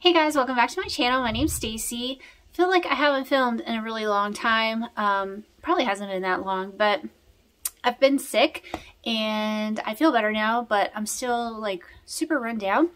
Hey guys, welcome back to my channel. My name's Stacy. I feel like I haven't filmed in a really long time. Probably hasn't been that long, but I've been sick and I feel better now, but I'm still like super run down.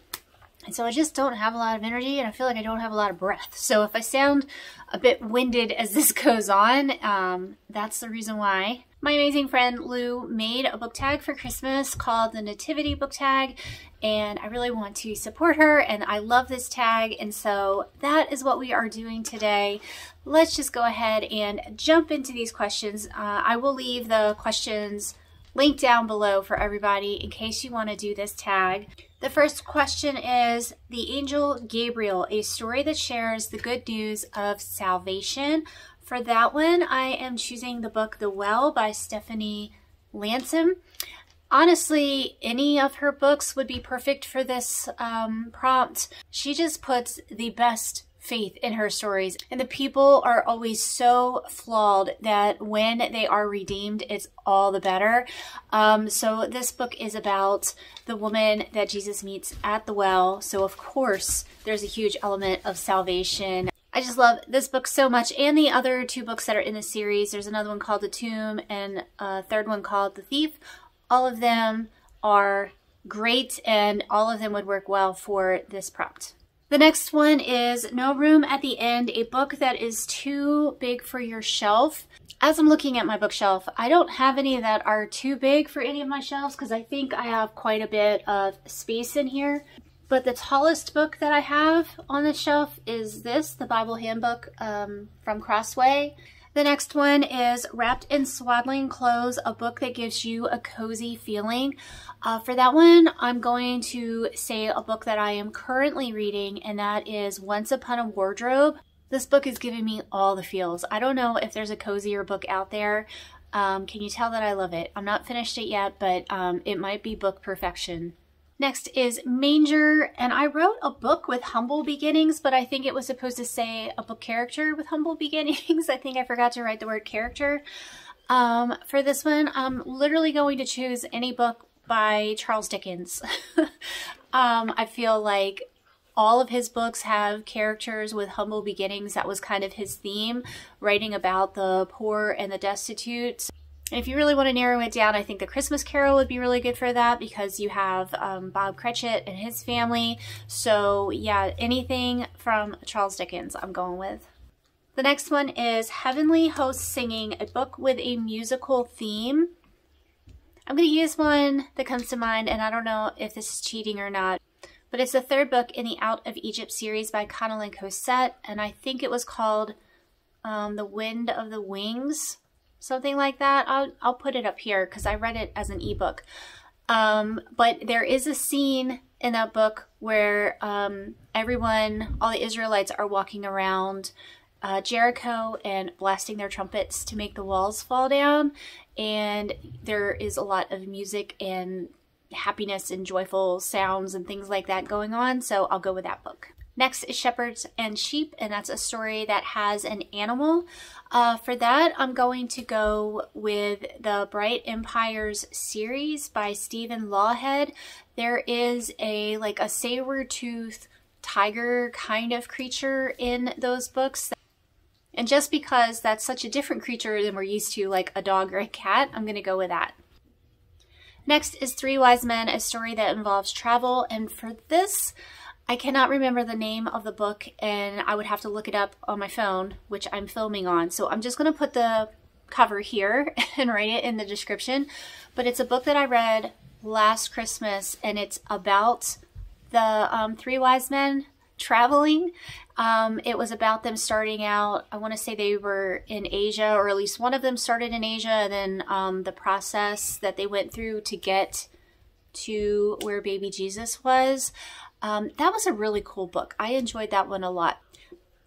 And so I just don't have a lot of energy and I feel like I don't have a lot of breath. So if I sound a bit winded as this goes on, that's the reason why. My amazing friend Lou made a book tag for Christmas called the Nativity book tag, and I really want to support her and I love this tag, and so that is what we are doing today. Let's just go ahead and jump into these questions. I will leave the questions linked down below for everybody in case you want to do this tag. The first question is The Angel Gabriel, a story that shares the good news of salvation. For that one, I am choosing the book The Well by Stephanie Landsem. Honestly, any of her books would be perfect for this prompt. She just puts the best faith in her stories, and the people are always so flawed that when they are redeemed, it's all the better. So this book is about the woman that Jesus meets at the well. So of course, there's a huge element of salvation. I just love this book so much, and the other two books that are in the series. There's another one called The Tomb and a third one called The Thief. All of them are great, and all of them would work well for this prompt. The next one is No Room at the End, a book that is too big for your shelf. As I'm looking at my bookshelf, I don't have any that are too big for any of my shelves because I think I have quite a bit of space in here. But the tallest book that I have on the shelf is this, the Bible Handbook from Crossway. The next one is Wrapped in Swaddling Clothes, a book that gives you a cozy feeling. For that one, I'm going to say a book that I am currently reading, and that is Once Upon a Wardrobe. This book is giving me all the feels. I don't know if there's a cozier book out there. Can you tell that I love it? I'm not finished it yet, but it might be book perfection. Next is Manger, and I wrote a book with humble beginnings, but I think it was supposed to say a book character with humble beginnings. I think I forgot to write the word character. For this one, I'm literally going to choose any book by Charles Dickens. I feel like all of his books have characters with humble beginnings. That was kind of his theme, writing about the poor and the destitute. If you really want to narrow it down, I think The Christmas Carol would be really good for that because you have Bob Cratchit and his family. So yeah, anything from Charles Dickens I'm going with. The next one is Heavenly Hosts Singing, a book with a musical theme. I'm going to use one that comes to mind, and I don't know if this is cheating or not, but it's the third book in the Out of Egypt series by Connilyn and Cossette, and I think it was called The Wind of the Wings. Something like that. I'll put it up here because I read it as an ebook. But there is a scene in that book where everyone, all the Israelites are walking around Jericho and blasting their trumpets to make the walls fall down. And there is a lot of music and happiness and joyful sounds and things like that going on. So I'll go with that book. Next is Shepherds and Sheep, and that's a story that has an animal. For that, I'm going to go with the Bright Empires series by Stephan Lawhead. There is a saber-toothed tiger kind of creature in those books. And just because that's such a different creature than we're used to, like a dog or a cat, I'm going to go with that. Next is Three Wise Men, a story that involves travel, and for this, I cannot remember the name of the book, and I would have to look it up on my phone, which I'm filming on. So I'm just going to put the cover here and write it in the description. But it's a book that I read last Christmas, and it's about the Three Wise Men traveling. It was about them starting out, I want to say they were in Asia, or at least one of them started in Asia, and then the process that they went through to get to where baby Jesus was. That was a really cool book. I enjoyed that one a lot.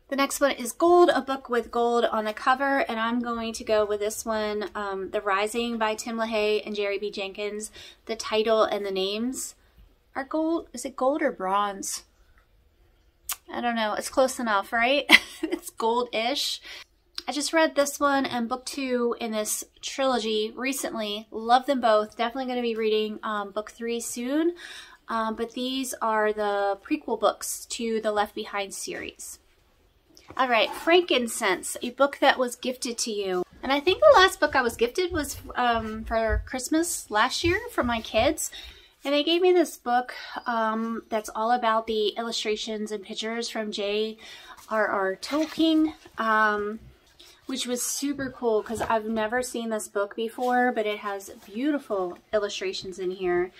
The next one is Gold, a book with gold on the cover, and I'm going to go with this one, The Rising by Tim Lahay and Jerry B. Jenkins. The title and the names are gold. Is it gold or bronze? I don't know. It's close enough, right? It's gold-ish. I just read this one and book 2 in this trilogy recently. Love them both. Definitely going to be reading book 3 soon. but these are the prequel books to the Left Behind series. All right, Frankincense, a book that was gifted to you. And I think the last book I was gifted was for Christmas last year from my kids. And they gave me this book that's all about the illustrations and pictures from J.R.R. Tolkien, which was super cool because I've never seen this book before, but it has beautiful illustrations in here.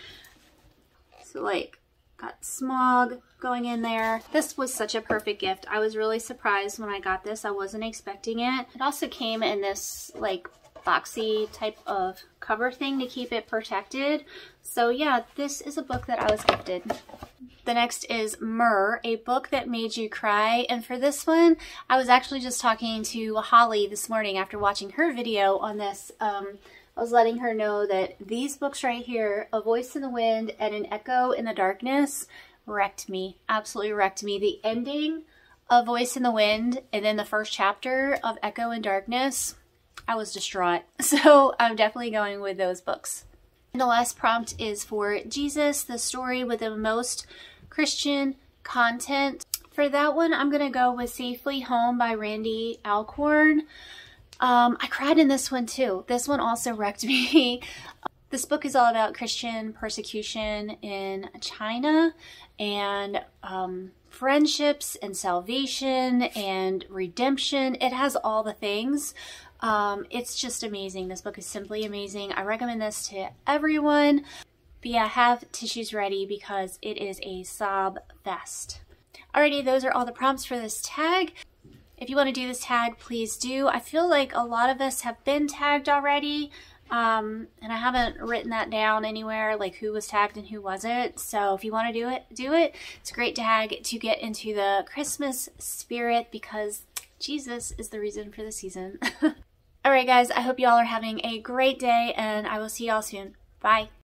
So like, got smog going in there. This was such a perfect gift. I was really surprised when I got this. I wasn't expecting it. It also came in this like boxy type of cover thing to keep it protected. So yeah, this is a book that I was gifted. The next is Myrrh, a book that made you cry. And for this one, I was actually just talking to Holly this morning after watching her video on this. I was letting her know that these books right here, A Voice in the Wind and An Echo in the Darkness, wrecked me. Absolutely wrecked me. The ending of Voice in the Wind and then the first chapter of Echo in Darkness, I was distraught. So I'm definitely going with those books. And the last prompt is for Jesus, the story with the most Christian content. For that one, I'm going to go with Safely Home by Randy Alcorn. I cried in this one too. This one also wrecked me. This book is all about Christian persecution in China and friendships and salvation and redemption. It has all the things. It's just amazing. This book is simply amazing. I recommend this to everyone. But yeah, have tissues ready because it is a sob fest. Alrighty, those are all the prompts for this tag. If you want to do this tag, please do. I feel like a lot of us have been tagged already, and I haven't written that down anywhere, like who was tagged and who wasn't. So if you want to do it, do it. It's a great tag to get into the Christmas spirit because Jesus is the reason for the season. Alright guys, I hope y'all are having a great day, and I will see y'all soon. Bye.